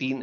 3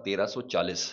1340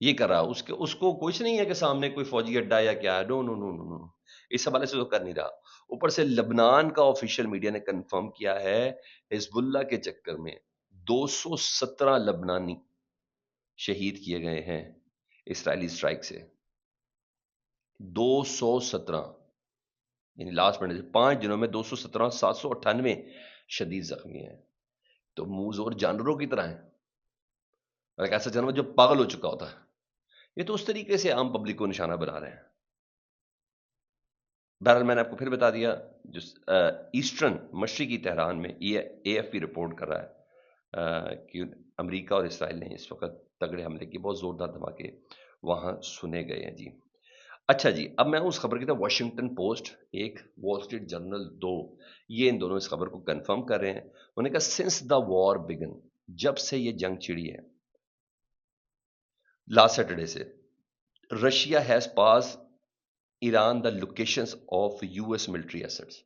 یہ کر رہا اس کو کچھ نہیں ہے کہ سامنے کوئی فوجی اڈا یا کیا ہے. نو نو نو نو نو، اس حوالے سے تو کر نہیں رہا. اوپر سے لبنان کا آفیشیل میڈیا نے کنفرم کیا ہے حزب اللہ کے چکر میں 217 لبنانی شہید کیے گئے ہیں اسرائیلی اسٹرائک سے. 217، یعنی لاسٹ منٹ 5 دنوں میں 217، 798 شدید زخمی ہیں. تو منہ زور جانوروں کی طرح ہیں، ایک ایسا جانور جو پاگل ہو چکا ہوتا ہے. یہ تو اس طریقے سے عام پبلک کو نشانہ بنا رہے ہیں. بہرحال میں نے آپ کو پھر بتا دیا، جو ایسٹرن مشرقی تہران میں اے ایف پی رپورٹ کر رہا ہے کہ امریکہ اور اسرائیل نے اس وقت تگڑے حملے کی، بہت زوردار دھماکے وہاں سنے گئے ہیں جی. اچھا جی، اب میں اس خبر کی طرف واشنگٹن پوسٹ ایک، وال اسٹریٹ جرنل 2، یہ ان دونوں اس خبر کو کنفرم کر رہے ہیں. انہوں نے کہا سنس دا وار بگن، جب سے یہ جنگ چھڑی ہے لاسٹ سیٹرڈے سے، Russia has pass Iran the locations of U S military assets.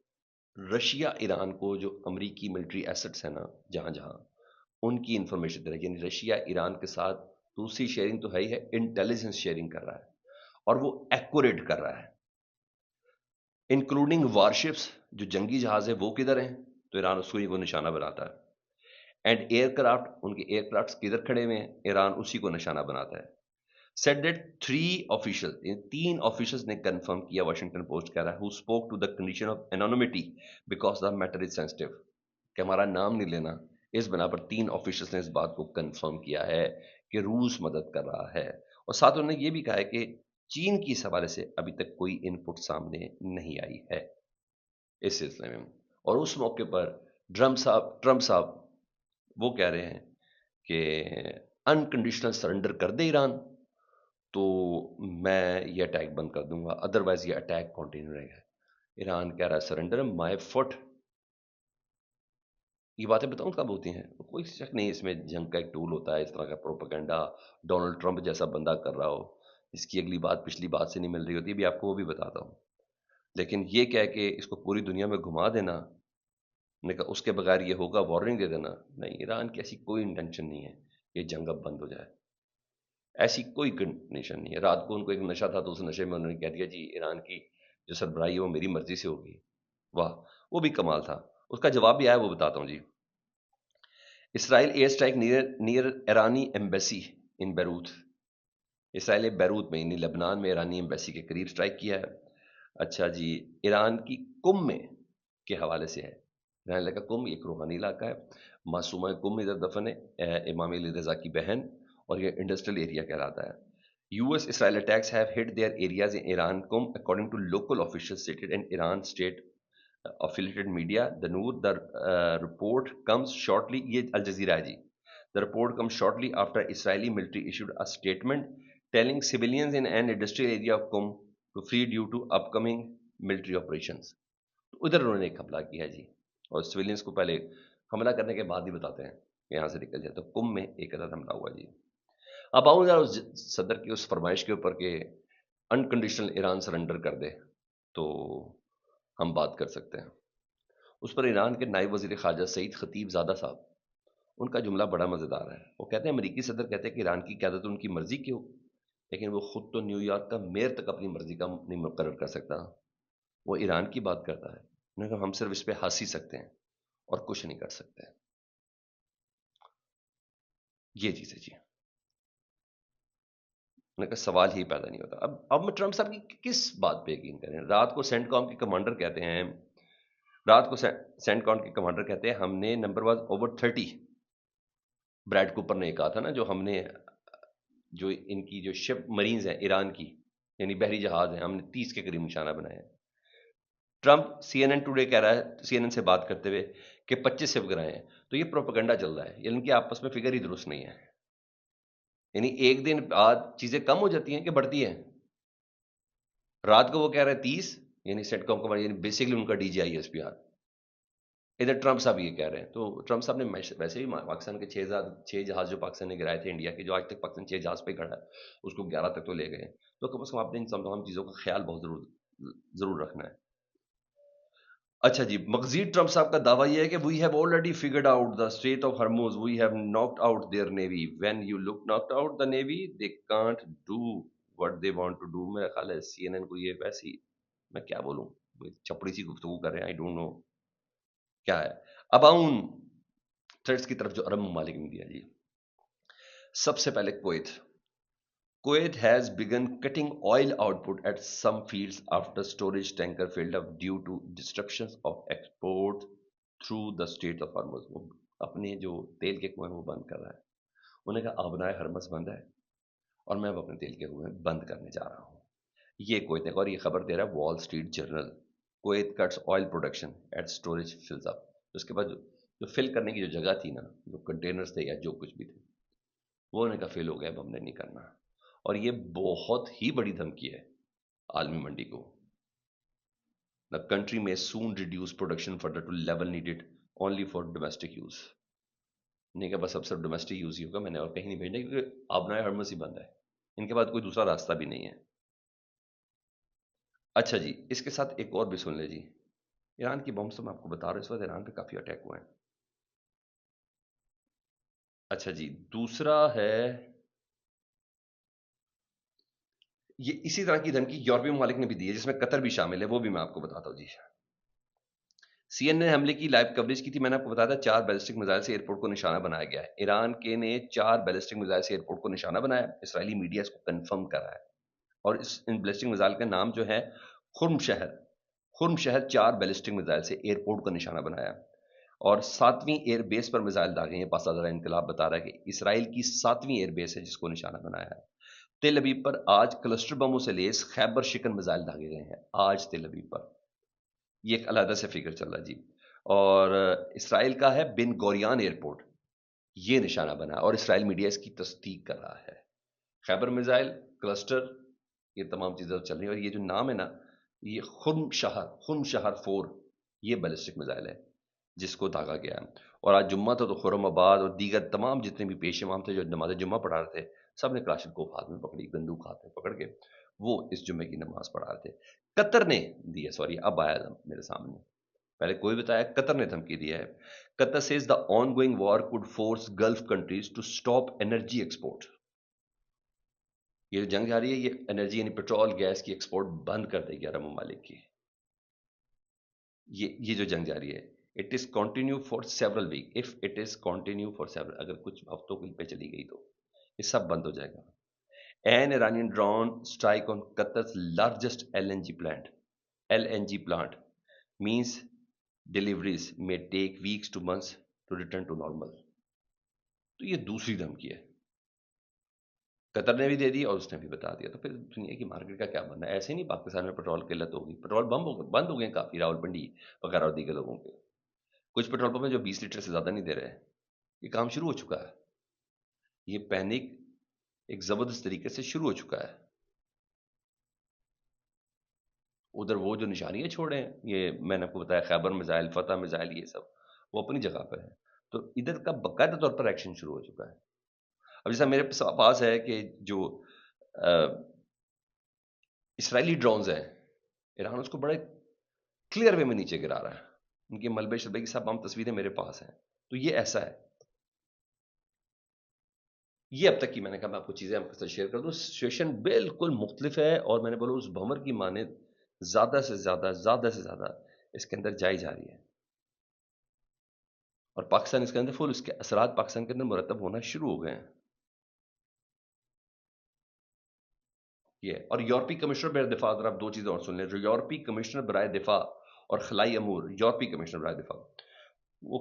Russia Iran کو جو امریکی ملٹری ایسٹس ہیں نا جہاں جہاں، ان کی انفارمیشن دے رہا ہے. یعنی رشیا ایران کے ساتھ دوسری شیئرنگ تو ہے ہی ہے، انٹیلیجنس شیئرنگ کر رہا ہے، اور وہ ایکوریٹ کر رہا ہے، انکلوڈنگ وارشپس. جو جنگی جہاز ہے وہ کدھر ہیں، تو ایران اس کو نشانہ بناتا ہے. اینڈ ایئر کرافٹ، ان کے ایئر کرافٹ کدھر کھڑے ہوئے ہیں، ایران اسی کو نشانہ بناتا ہے. said that 3 officials نے کنفرم کیا، واشنگٹن پوسٹ کہہ رہا ہے, who spoke to the condition of anonymity because the matter is sensitive, کہ ہمارا نام نہیں لینا. اس بنا پر 3 آفیشلس نے اس بات کو کنفرم کیا ہے کہ روس مدد کر رہا ہے. اور ساتھ انہوں نے یہ بھی کہا ہے کہ چین کی اس حوالے سے ابھی تک کوئی ان پٹ سامنے نہیں آئی ہے اس سلسلے میں. اور اس موقع پر ٹرمپ صاحب وہ کہہ رہے ہیں کہ انکنڈیشنل سرنڈر کر دے ایران تو میں یہ اٹیک بند کر دوں گا، ادروائز یہ اٹیک کنٹینیو رہے گا. ایران کہہ رہا ہے سرنڈر مائی فٹ. یہ باتیں بتاؤں کب ہوتی ہیں؟ کوئی شک نہیں اس میں جنگ کا ایک ٹول ہوتا ہے، اس طرح کا پروپیگنڈا ڈونلڈ ٹرمپ جیسا بندہ کر رہا ہو، اس کی اگلی بات پچھلی بات سے نہیں مل رہی ہوتی، ابھی آپ کو وہ بھی بتاتا ہوں. لیکن یہ کہہ کے اس کو پوری دنیا میں گھما دینا، نے کہا اس کے بغیر یہ ہوگا، وارننگ دے دینا، نہیں، ایران کی ایسی کوئی انٹینشن نہیں ہے کہ جنگ اب بند ہو جائے. ایسی کوئی کنڈیشن نہیں ہے. رات کو ان کو ایک نشہ تھا تو اس نشے میں انہوں نے کہہ دیا جی ایران کی جو سربراہی ہے وہ میری مرضی سے ہوگی. واہ، وہ بھی کمال تھا. اس کا جواب بھی آیا، وہ بتاتا ہوں جی. اسرائیل ایئر اسٹرائک نیئر ایرانی embassy in Beirut. Israel Beirut میں یعنی لبنان میں ایرانی ایمبیسی کے قریب اسٹرائک کیا ہے. اچھا جی، ایران کی کم میں کے حوالے سے ہے. ایران کا کم ایک روحانی علاقہ ہے، معصومہ کم ادھر دفن ہے، امام علی رضا کی بہن، اور یہ انڈسٹریل ایریا کہلاتا ہے. U S Israel attacks have hit their areas in Iran come according to local official stated in Iran state affiliated media the noor. The report comes shortly، یہ الجزیرہ ہے جی. The report comes shortly after Israeli military issued a statement telling civilians in an industrial area of Qom to flee due to upcoming military operations. ادھر انہوں نے ایک حملہ کیا جی، اور سویلینس کو پہلے حملہ کرنے کے بعد ہی بتاتے ہیں کہ یہاں سے نکل جائے. تو قم میں ایک عدد حملہ ہوا جی. اب آؤں ذرا صدر کی اس فرمائش کے اوپر کہ انکنڈیشنل ایران سرنڈر کر دے تو ہم بات کر سکتے ہیں. اس پر ایران کے نائب وزیر خارجہ سعید خطیب زادہ صاحب، ان کا جملہ بڑا مزیدار ہے. وہ کہتے ہیں امریکی صدر کہتے ہیں کہ ایران کی قیادت ان کی مرضی کی ہو، لیکن وہ خود تو نیو یارک کا میئر تک اپنی مرضی کا نہیں مقرر کر سکتا، وہ ایران کی بات کرتا ہے. انہوں نے کہا ہم صرف اس پہ ہنس ہی سکتے ہیں اور کچھ نہیں کر سکتے. یہ چیز ہے جی. انہوں نے کہا سوال ہی پیدا نہیں ہوتا. اب میں ٹرمپ صاحب کی کس بات پہ یقین کریں؟ رات کو سینٹ کام کے کمانڈر کہتے ہیں، سینٹ کام کے کمانڈر کہتے ہیں ہم نے number was over 30. Brad Cooper نے کہا تھا نا، جو ہم نے جو ان کی جو شپ مرینز ہیں ایران کی، یعنی بحری جہاز ہیں، ہم نے 30 کے قریب نشانہ بنایا ہے. ٹرمپ سی این این ٹوڈے کہہ رہا ہے، سی این این سے بات کرتے ہوئے کہ 25 سے گرائے ہیں. تو یہ پروپیگنڈا چل رہا ہے، یعنی ان کی آپس میں فگر ہی درست نہیں ہے. یعنی ایک دن بعد چیزیں کم ہو جاتی ہیں کہ بڑھتی ہیں. رات کو وہ کہہ رہے ہیں 30، یعنی سیٹ کام کا، یعنی بیسکلی ان کا D G I S P R. ادھر ٹرمپ صاحب یہ کہہ رہے ہیں. تو ٹرمپ صاحب نے ویسے ہی پاکستان کے 6 جہاز جو پاکستان نے گرائے تھے انڈیا کے، جو آج تک پاکستان 6 جہاز پہ کھڑا ہے، اس کو 11 تک تو لے گئے. تو کم از کم آپ نے ان تمام چیزوں کا خیال بہت ضرور رکھنا ہے. اچھا جی، مغزی ٹرمپ صاحب کا دعویٰ یہ ہے کہ we have already figured out the strait of Hormuz, we have knocked out their navy, when you look knocked out the navy they can't do what they want to do. میرا خیال ہے سی N N کو یہ ویسی، میں کیا بولوں، چپڑی سی گفتگو کر رہے ہیں، آئی ڈونٹ نو کیا ہے. اباؤن تھریٹس کی طرف جو عرب ممالک نے دیا جی، سب سے پہلے Kuwait has begun cutting oil output at some fields after storage tanker failed up due to disruptions of export through the Strait of Hormuz. وہ اپنے جو تیل کے کنویں وہ بند کر رہا ہے. انہوں نے کہا آبنائے ہرمز بند ہے اور میں اب اپنے تیل کے کنویں بند کرنے جا رہا ہوں. یہ کویت نے، اور یہ خبر دے رہا ہے Wall Street Journal. Kuwait cuts oil production at storage fills up. اس کے بعد جو فل کرنے کی جو جگہ تھی نا، جو کنٹینرز تھے یا جو کچھ بھی تھے، وہ انہوں نے کہا فیل ہو گیا، اب ہم نے نہیں کرنا. اور یہ بہت ہی بڑی دھمکی ہے عالمی منڈی کو. The country may soon reduce production further to level needed only for domestic use. نہیں کہ بس اب صرف ڈومیسٹک یوز ہی ہوگا، میں نے اور کہیں نہیں بھیجنا کیونکہ آبنائے ہرمز ہی بند ہے، ان کے بعد کوئی دوسرا راستہ بھی نہیں ہے. اچھا جی، اس کے ساتھ ایک اور بھی سن لے جی. ایران کی بمس تو میں آپ کو بتا رہا ہوں، اس وقت ایران پہ کافی اٹیک ہوئے ہیں. اچھا جی، دوسرا ہے یہ اسی طرح کی دھمکی یورپی ممالک نے بھی دی ہے، جس میں قطر بھی شامل ہے، وہ بھی میں آپ کو بتاتا ہوں جی. سی این نے حملے کی لائیو کوریج کی تھی، میں نے آپ کو بتایا تھا 4 بیلسٹک میزائل سے ایئرپورٹ کو نشانہ بنایا گیا ہے. ایران کے نے 4 بیلسٹک میزائل سے ایئرپورٹ کو نشانہ بنایا. اسرائیلی میڈیا اس کو کنفرم کر رہا ہے، اور ان بیلسٹک میزائل کا نام جو ہے خرم شہر 4 بیلسٹک میزائل سے ایئرپورٹ کا نشانہ بنایا. اور 7ویں ایئر بیس پر میزائل داغے ہیں. پاسدارہ انقلاب بتا رہا ہے کہ اسرائیل کی 7ویں ایئر بیس ہے جس کو نشانہ بنایا ہے. تل ابیب پر آج کلسٹر بموں سے لیس خیبر شکن میزائل داغے گئے ہیں آج تل ابیب پر. یہ ایک علیحدہ سے فکر چل رہا ہے جی. اور اسرائیل کا ہے بن گوریان ایئرپورٹ، یہ نشانہ بنا، اور اسرائیل میڈیا اس کی تصدیق کر رہا ہے. خیبر میزائل، کلسٹر، یہ تمام چیزیں چل رہی ہیں. اور یہ جو نام ہے نا، یہ خرم شہر 4، یہ بیلسٹک میزائل ہے جس کو داغا گیا ہے. اور آج جمعہ تھا تو خرم آباد اور دیگر تمام جتنے بھی پیش امام تھے جو نماز جمعہ پڑھا رہے تھے، سب نے کلاشن کوف ہاتھ میں پکڑی، بندوق ہاتھ میں پکڑ کے وہ اس جمعے کی نماز پڑھا رہے تھے. قطر نے دی ہے، سوری اب آیا میرے سامنے، پہلے کوئی بتایا، قطر نے دھمکی دی ہے. Qatar says the ongoing war could force Gulf countries to stop energy export. یہ جو جنگ جاری ہے، یہ انرجی یعنی پیٹرول گیس کی ایکسپورٹ بند کر دے گی عرب ممالک کی. یہ جو جنگ جاری ہے، it is continue for several week, if it is continue for several, اگر کچھ ہفتوں کے پہ چلی گئی تو یہ سب بند ہو جائے گا. An Iranian drone strike on Qatar's largest L N G plant means deliveries may take weeks to months to return to normal. تو یہ دوسری دھمکی ہے، قطر نے بھی دے دی اور اس نے بھی بتا دیا. تو پھر دنیا کی مارکیٹ کا کیا بننا ہے؟ ایسے نہیں پاکستان میں پیٹرول قلت ہوگی، پیٹرول بند ہو گئے کافی، راول پنڈی وغیرہ اور دیگر لوگوں کے. کچھ پیٹرول پمپ میں جو 20 لیٹر سے زیادہ نہیں دے رہے، یہ کام شروع ہو چکا ہے. یہ پینک ایک زبردست طریقے سے شروع ہو چکا ہے. ادھر وہ جو نشانیاں چھوڑے ہیں، یہ میں نے آپ کو بتایا خیبر میزائل، فتح میزائل، یہ سب وہ اپنی جگہ پر ہے. تو ادھر کا باقاعدہ طور پر ایکشن شروع ہو چکا ہے. اب جیسا میرے پاس ہے کہ جو اسرائیلی ڈرونز ہیں، ایران اس کو بڑے کلیئر وے میں نیچے گرا رہا ہے. ان کے ملبے شلبے کی سب عام تصویریں میرے پاس ہیں. تو یہ ایسا ہے. یہ اب تک کی میں نے کہا میں آپ کو چیزیں آپ کے ساتھ شیئر کر دوں. سچویشن بالکل مختلف ہے، اور میں نے بولوں اس بھمر کی مانند زیادہ سے زیادہ اس کے اندر جائی جا رہی ہے. اور پاکستان اس کے اندر فل، اس کے اثرات پاکستان کے اندر مرتب ہونا شروع ہو گئے ہیں. اور یورپی کمشنر برائے دفاع، اگر آپ 2 چیزیں اور سن لیں، جو یورپی کمشنر برائے دفاع اور خلائی امور، یورپی کمشنر برائے دفاع، وہ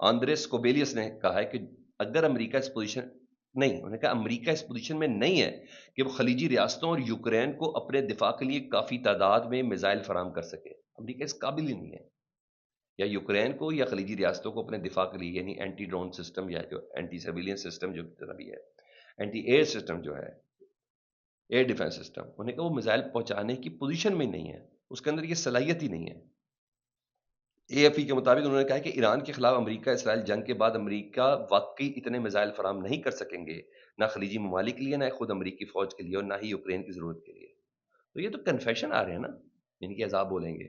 آندریس کوبیلیس نے کہا ہے کہ اگر امریکہ اس پوزیشن نہیں، انہوں نے کہا امریکہ اس پوزیشن میں نہیں ہے کہ وہ خلیجی ریاستوں اور یوکرین کو اپنے دفاع کے لیے کافی تعداد میں میزائل فراہم کر سکے. امریکہ اس قابل ہی نہیں ہے، یا یوکرین کو یا خلیجی ریاستوں کو اپنے دفاع کے لیے، یعنی اینٹی ڈرون سسٹم یا جو اینٹی سرویلنس سسٹم جو بھی ہے، اینٹی ایئر سسٹم جو ہے، ایئر ڈیفنس سسٹم، انہوں نے کہا وہ میزائل پہنچانے کی پوزیشن میں نہیں ہے، اس کے اندر یہ صلاحیت ہی نہیں ہے. اے ایف ای کے مطابق انہوں نے کہا کہ ایران کے خلاف امریکہ اسرائیل جنگ کے بعد امریکہ واقعی اتنے میزائل فراہم نہیں کر سکیں گے، نہ خلیجی ممالک کے لیے، نہ خود امریکی فوج کے لیے، اور نہ ہی یوکرین کی ضرورت کے لیے. تو یہ تو کنفیشن آ رہے ہیں نا، ان کے عذاب بولیں گے.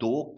2